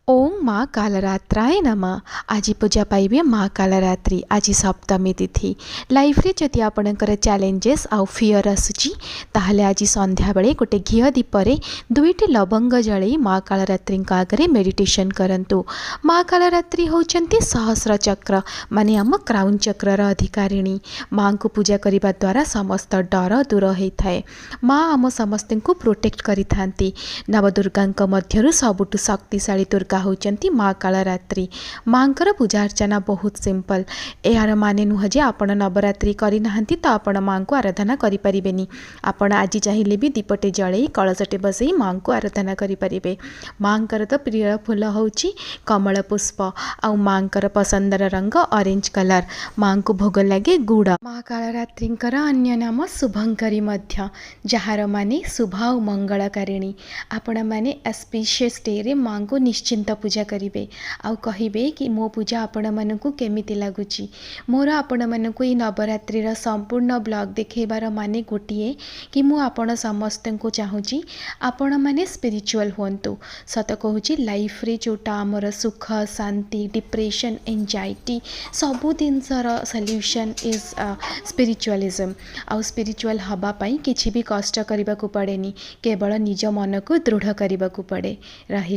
ओम माँ कालरात्राय नमः। आज पूजा पाइबे माँ कालरात्रि। आज सप्तमी तिथि। लाइफ रे जदि आपणकर चैलेंजेस आउ फियर आसुची ताहले आज संध्या बेले गोटे घिया दीपरे दुईटी लवंग जळई माँ कालरात्रि आगे मेडिटेशन करंतु। माँ कालरात्रि होचंती सहस्र चक्र माने आम क्राउन चक्रर अधिकारिणी। माँ को पूजा करिबा द्वारा समस्त डर दूर होइथाए। माँ आम समस्त को प्रोटेक्ट करि थांती। नवदुर्गांक मध्यरु सबुठु शक्तिशाली दुर्गा होचंती माँ कालरात्रि। माँकर पूजा अर्चना बहुत सिंपल। यार माने नुह जे आपण नवरात्रि करि नाहंती तो आपण माँ को आराधना करि परिबेनी। आपण आज चाहिले भी दीपटे जळई कलशटे बसई माँ को आराधना करि परिबे। माँकर तो प्रिय फूल होची कमल पुष्प आ माँकर पसंदर रंग ऑरेंज कलर। माँ को भोग लगे गुड़। माँ कालरात्रिंकर अन्य नाम शुभंकरी मध्य जहार माने शुभ और मंगलकारिणी। आपण माने ऑस्पिशियस डे रे माँ को निश्चिंत पूजा करिवे आउ कहिबे कि मो पूजा आपण मानकु केमिति लागुची। मोर आपण मानकु ई नवरात्रिर संपूर्ण ब्लॉग देखेबार माने गोटिए कि मु आपण समस्त को चाहूची आपण माने स्पिरिचुअल होंतु। सत कहूची लाइफ रे जोटा आमर सुख शांति डिप्रेशन एंजाइटी सबु जिनसर सॉल्यूशन इज स्पिरिचुअलिज्म। आउ स्पिरिचुअल हबा पई किछि भी कष्ट करबा को पड़ेनी, केवल निज मन को दृढ़ करबा को पड़े। रही